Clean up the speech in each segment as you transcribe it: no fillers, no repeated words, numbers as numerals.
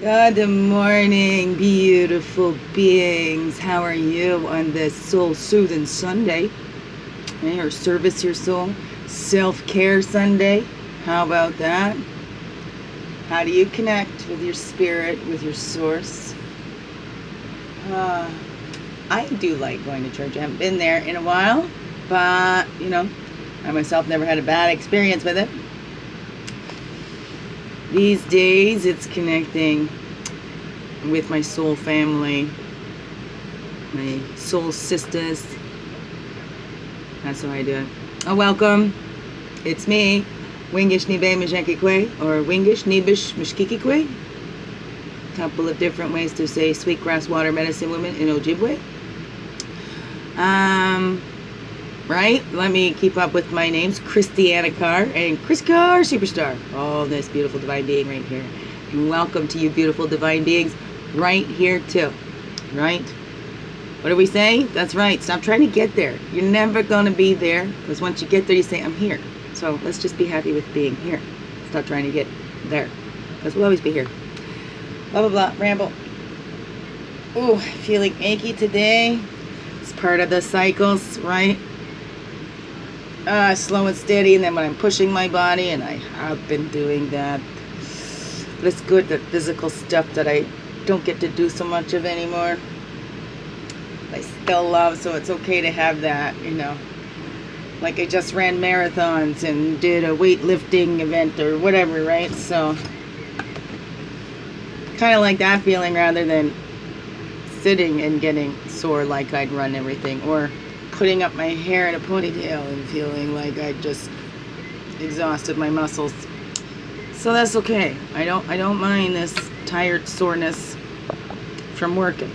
Good morning, beautiful beings. How are you on this soul soothing Sunday? Or service your soul, self-care Sunday. How about that? How do you connect with your spirit, with your source? I do like going to church. I haven't been there in a while, but I myself never had a bad experience with it. These days, it's connecting with my soul family, my soul sisters. That's how I do it. Oh, welcome. It's me, Wingish Nibe Mishekikwe, or Wingish Nibish Mishkikikwe. Couple of different ways to say sweetgrass water medicine woman in Ojibwe. Right? Let me keep up with my names. Christianna Carr and Chris Carr Superstar. Oh, this beautiful divine being right here. And welcome to you beautiful divine beings right here too. Right? What do we say? That's right. Stop trying to get there. You're never going to be there, because once you get there, you say, I'm here. So let's just be happy with being here. Stop trying to get there, because we'll always be here. Blah, blah, blah. Ramble. Ooh, feeling achy today. It's part of the cycles, right? Slow and steady, and then when I'm pushing my body, and I have been doing that. But it's good, that physical stuff that I don't get to do so much of anymore. I still love, so it's okay to have that, Like I just ran marathons and did a weightlifting event or whatever, right? So kind of like that feeling rather than sitting and getting sore like I'd run everything, or putting up my hair in a ponytail and feeling like I just exhausted my muscles. So that's okay. I don't mind this tired soreness from working.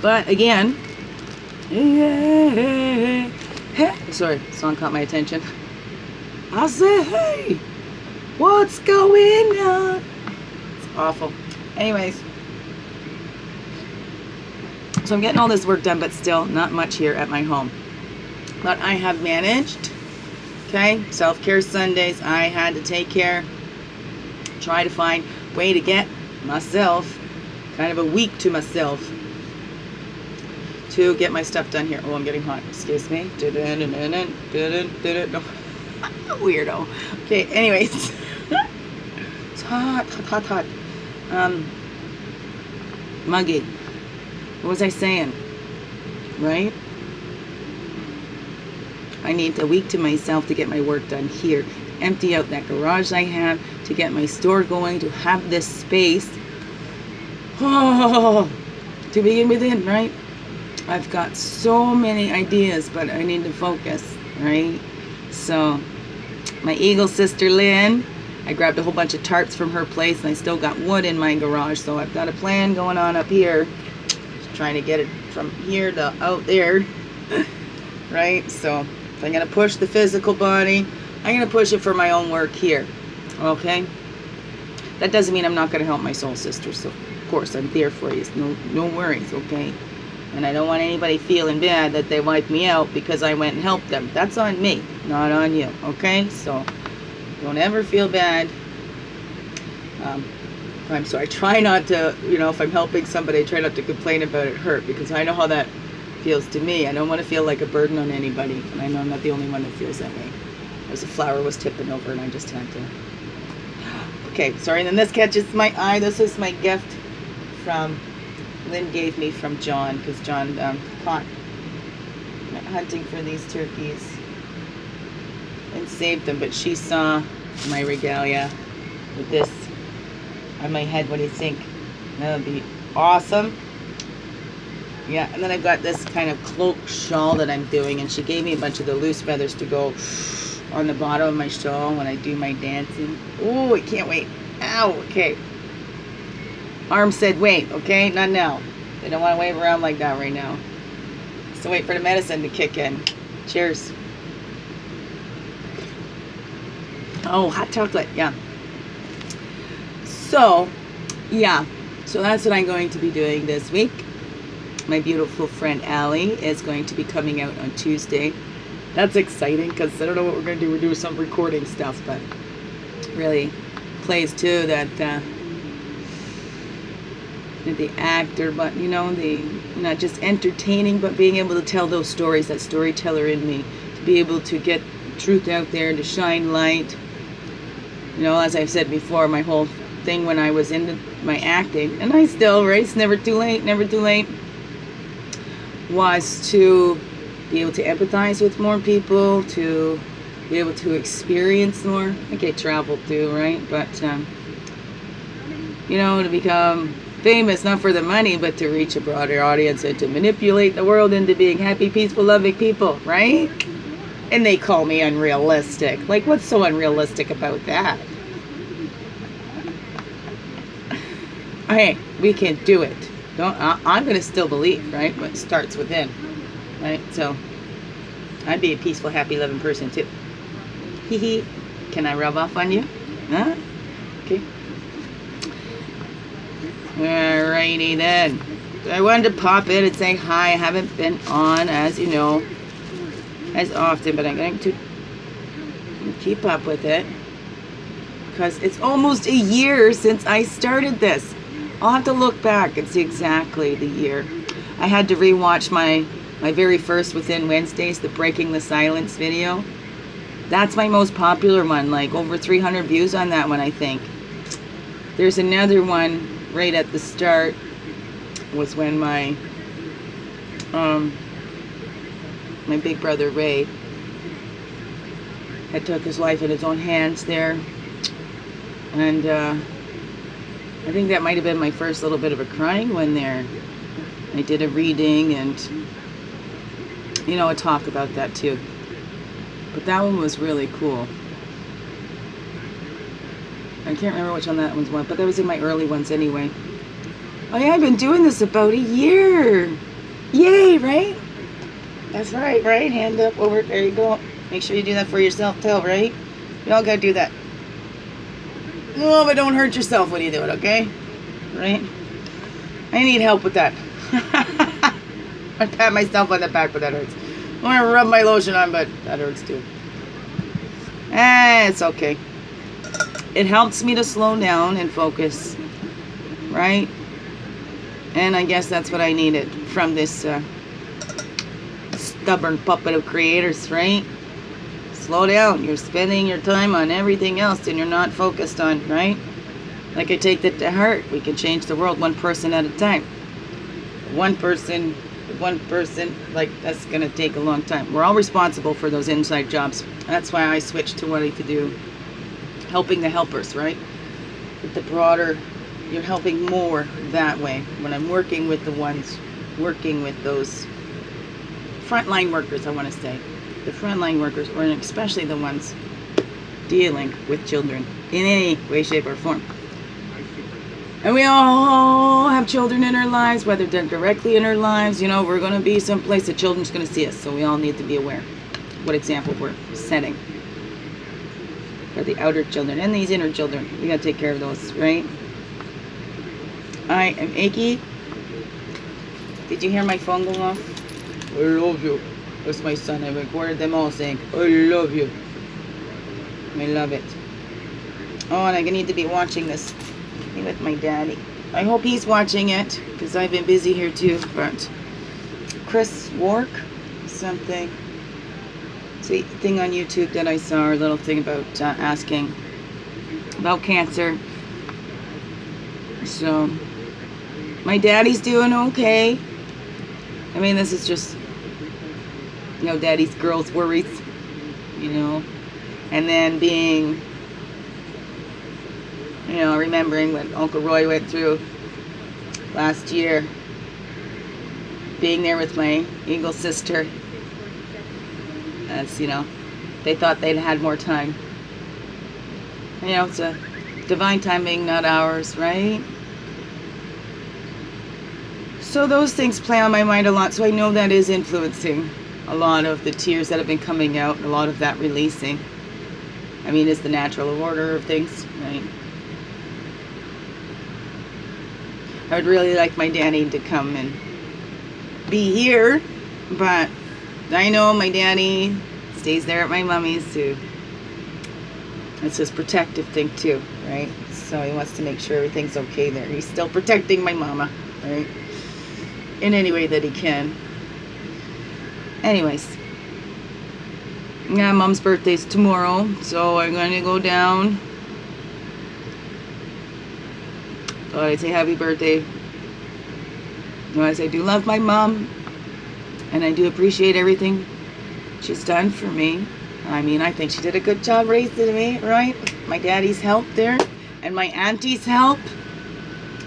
But again, sorry, song caught my attention. I said, hey, what's going on? It's awful. Anyways, so I'm getting all this work done, but still not much here at my home. But I have managed, okay, self-care Sundays. I had to take care, try to find a way to get myself, kind of a week to myself, to get my stuff done here. Oh, I'm getting hot. Excuse me. No. Weirdo. Okay, anyways. It's hot. Muggy. What was I saying? Right? I need a week to myself to get my work done here. Empty out that garage I have, to get my store going, to have this space. Oh, to begin within, right? I've got so many ideas, but I need to focus, right? So, my eagle sister Lynn, I grabbed a whole bunch of tarps from her place, and I still got wood in my garage, so I've got a plan going on up here. Just trying to get it from here to out there, right? So, if I'm going to push the physical body, I'm going to push it for my own work here, okay? That doesn't mean I'm not going to help my soul sisters, so of course I'm there for you. No worries, okay? And I don't want anybody feeling bad that they wiped me out because I went and helped them. That's on me, not on you, okay? So don't ever feel bad. I'm sorry. Try not to, if I'm helping somebody, try not to complain about it hurt, because I know how that feels to me. I don't want to feel like a burden on anybody, and I know I'm not the only one that feels that way. As the flower was tipping over, and I just had to. Okay, sorry. And then this catches my eye. This is my gift from Lynn gave me from John, because John caught hunting for these turkeys and saved them, but she saw my regalia with this on my head. What do you think? That would be awesome. Yeah, and then I've got this kind of cloak shawl that I'm doing, and she gave me a bunch of the loose feathers to go on the bottom of my shawl when I do my dancing. Oh, I can't wait. Ow, okay. Arm said wait, okay? Not now. They don't want to wave around like that right now. So wait for the medicine to kick in. Cheers. Oh, hot chocolate, yeah. So, yeah. So that's what I'm going to be doing this week. My beautiful friend Allie is going to be coming out on Tuesday. That's exciting, because I don't know what we're going to do. We're doing some recording stuff, but really plays too that the actor, but the not just entertaining, but being able to tell those stories, that storyteller in me, to be able to get truth out there, to shine light. As I've said before, my whole thing when I was into my acting, and I still, right, it's never too late, was to be able to empathize with more people, to be able to experience more. I think I traveled too, right? But, to become famous, not for the money, but to reach a broader audience and to manipulate the world into being happy, peaceful, loving people, right? And they call me unrealistic. Like, what's so unrealistic about that? Hey, we can do it. I'm going to still believe, right? But it starts within, right? So, I'd be a peaceful, happy, loving person too. Hee hee. Can I rub off on you? Huh? Okay. Alrighty then. I wanted to pop in and say hi. I haven't been on, as you know, as often, but I'm going to keep up with it because it's almost a year since I started this. I'll have to look back and see exactly the year. I had to rewatch my very first Within Wednesdays, the Breaking the Silence video. That's my most popular one, like over 300 views on that one, I think. There's another one right at the start, was when my big brother Ray had took his life in his own hands there. And I think that might have been my first little bit of a crying one there. I did a reading and, a talk about that too. But that one was really cool. I can't remember which one that one's one, but that was in my early ones anyway. Oh yeah, I've been doing this about a year. Yay, right? That's right? Hand up over, there you go. Make sure you do that for yourself too, right? You all gotta do that. No, but don't hurt yourself when you do it, okay? Right? I need help with that. I pat myself on the back, but that hurts. I want to rub my lotion on, but that hurts too. It's okay. It helps me to slow down and focus, right? And I guess that's what I needed from this stubborn puppet of creators, right? Slow down. You're spending your time on everything else and you're not focused on, right? Like, I take that to heart. We can change the world one person at a time. One person, like, that's going to take a long time. We're all responsible for those inside jobs. That's why I switched to wanting to do helping the helpers, right? With the broader, you're helping more that way. When I'm working with the ones, working with those frontline workers, I want to say. The frontline workers, or especially the ones dealing with children in any way, shape, or form. And we all have children in our lives, whether they're directly in our lives. We're going to be someplace the children's going to see us, so we all need to be aware what example we're setting for the outer children and these inner children. We got to take care of those, right? I am achy. Did you hear my phone go off? I love you. That's my son. I recorded them all saying, I love you. I love it. Oh, and I need to be watching this with my daddy. I hope he's watching it, because I've been busy here too. But Chris Wark, something. Sweet thing on YouTube that I saw, a little thing about asking about cancer. So, my daddy's doing okay. I mean, this is just, daddy's girl's worries, and then being, remembering what Uncle Roy went through last year, being there with my Eagle sister, as, they thought they'd had more time. It's a divine timing, not ours, right? So those things play on my mind a lot, so I know that is influencing a lot of the tears that have been coming out, a lot of that releasing. I mean, it's the natural order of things, right? I would really like my daddy to come and be here, but I know my daddy stays there at my mommy's too. It's his protective thing too. right? So he wants to make sure everything's okay there. He's still protecting my mama, right? In any way that he can. Anyways. Yeah, Mom's birthday's tomorrow, so I'm going to go down. So I say happy birthday. I do love my mom, and I do appreciate everything she's done for me. I mean, I think she did a good job raising me, right? My daddy's help there, and my auntie's help.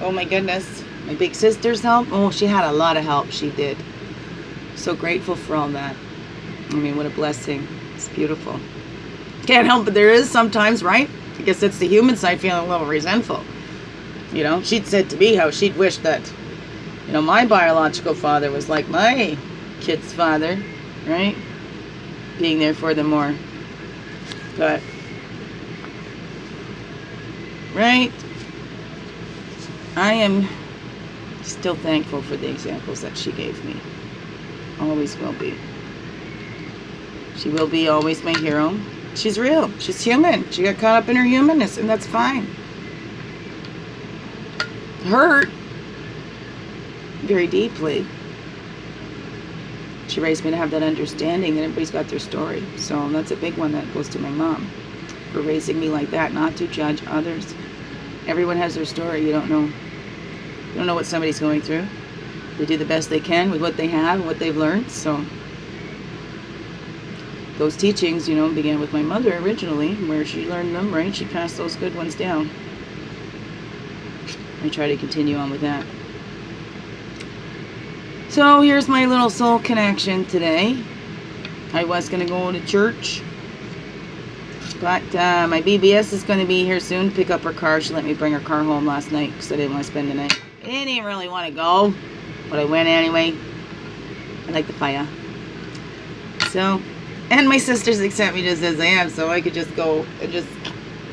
Oh my goodness. My big sister's help. Oh, she had a lot of help, she did. So grateful for all that. I mean, what a blessing. It's beautiful. Can't help but there is sometimes, right? I guess that's the human side, feeling a little resentful. You know, she'd said to me how she'd wish that, you know, my biological father was like my kid's father, right? Being there for them more. But, right? I am still thankful for the examples that she gave me. Always will be. She will be always my hero. She's real. She's human. She got caught up in her humanness, and that's fine. Hurt very deeply. She raised me to have that understanding that everybody's got their story. So that's a big one that goes to my mom for raising me like that, not to judge others. Everyone has their story. You don't know. You don't know what somebody's going through. They do the best they can with what they have and what they've learned. So those teachings, you know, began with my mother originally, where she learned them, right? She passed those good ones down. I try to continue on with that. So here's my little soul connection today. I was going to go to church, but my BBS is going to be here soon to pick up her car. She let me bring her car home last night because I didn't want to spend the night. I didn't even really want to go, but I went anyway. I like the fire. So, and my sisters accept me just as I am, so I could just go and just,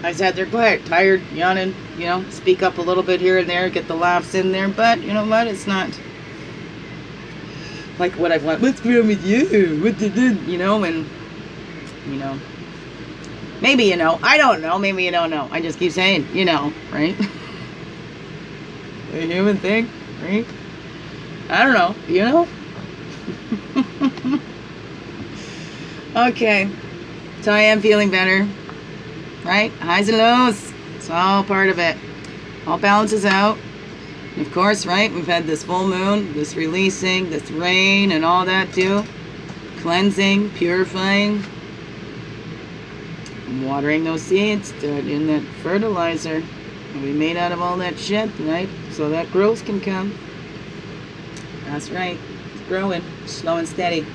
I sat there quiet, tired, yawning, you know, speak up a little bit here and there, get the laughs in there, but you know what, it's not like what I've wanted. What's wrong with you? What did you know, and, you know, maybe you know, I don't know, maybe you don't know, I just keep saying, you know, right? A human thing, right? I don't know, you know? Okay, so I am feeling better, right? Highs and lows, it's all part of it. All balances out. And of course, right, we've had this full moon, this releasing, this rain, and all that too. Cleansing, purifying, watering those seeds, in that fertilizer. We made out of all that shit, right? So that growth can come. That's right, it's growing, slow and steady.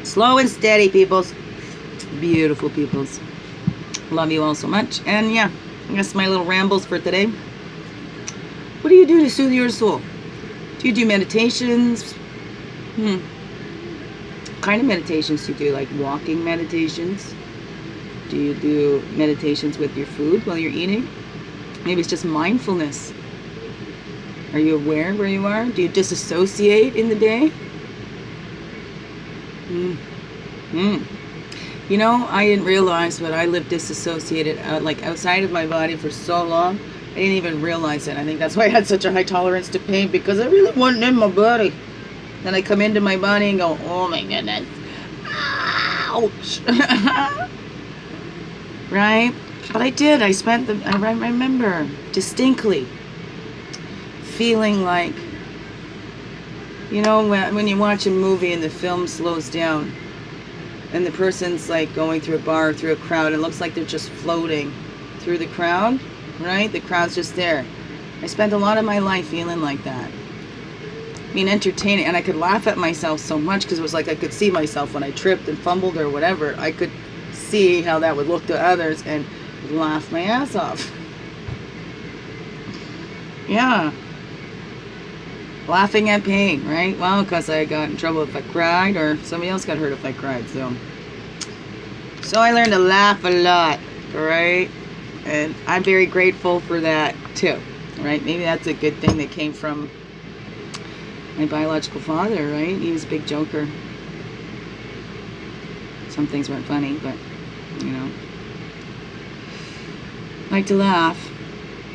Slow and steady, peoples. Beautiful peoples. Love you all so much. And yeah, that's my little rambles for today. What do you do to soothe your soul? Do you do meditations? What kind of meditations do you do? Like walking meditations? Do you do meditations with your food while you're eating? Maybe it's just mindfulness. Are you aware where you are? Do you disassociate in the day? You know, I didn't realize, but I lived disassociated, like outside of my body for so long. I didn't even realize it. I think that's why I had such a high tolerance to pain, because I really wasn't in my body. Then I come into my body and go, oh my goodness, ouch. Right? But I did. I remember distinctly feeling like, you know, when you watch a movie and the film slows down and the person's like going through a bar, through a crowd, it looks like they're just floating through the crowd, right? The crowd's just there. I spent a lot of my life feeling like that. I mean, entertaining, and I could laugh at myself so much because it was like I could see myself when I tripped and fumbled or whatever. I could see how that would look to others and laugh my ass off. Yeah. Laughing at pain, right? Well, because I got in trouble if I cried, or somebody else got hurt if I cried, so I learned to laugh a lot, right? And I'm very grateful for that, too, right? Maybe that's a good thing that came from my biological father, right? He was a big joker. Some things weren't funny, but, you know. like to laugh.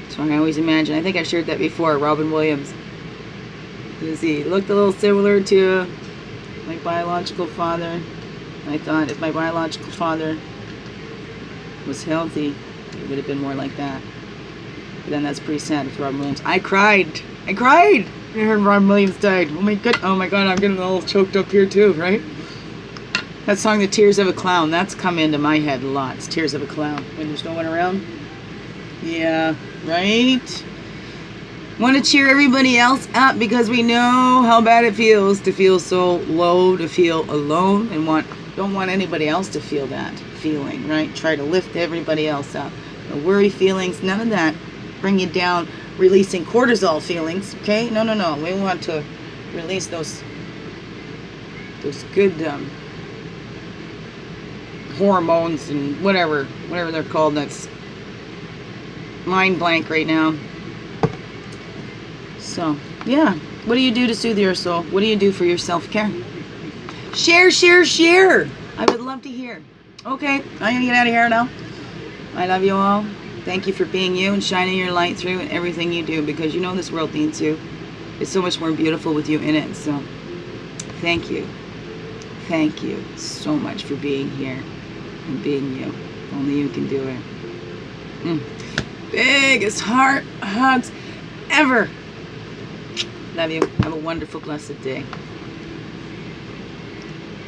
So I always imagine. I think I shared that before. Robin Williams. He looked a little similar to my biological father. I thought if my biological father was healthy, it would have been more like that. But then that's pretty sad with Robin Williams. I cried. I heard Robin Williams died. Oh my god, I'm getting a little choked up here too, right? That song, The Tears of a Clown, that's come into my head a lot. It's Tears of a Clown. When there's no one around. Yeah, right? Want to cheer everybody else up because we know how bad it feels to feel so low, to feel alone, and don't want anybody else to feel that feeling, right? Try to lift everybody else up. No worry feelings, none of that. Bring you down, releasing cortisol feelings, okay? No. We want to release those good hormones and whatever they're called. That's mind blank right now. So, yeah. What do you do to soothe your soul? What do you do for your self-care? Share. I would love to hear. Okay, I'm going to get out of here now. I love you all. Thank you for being you and shining your light through in everything you do, because you know this world needs you. It's so much more beautiful with you in it. So, thank you. Thank you so much for being here and being you. Only you can do it. Biggest heart hugs ever. Love you. Have a wonderful, blessed day.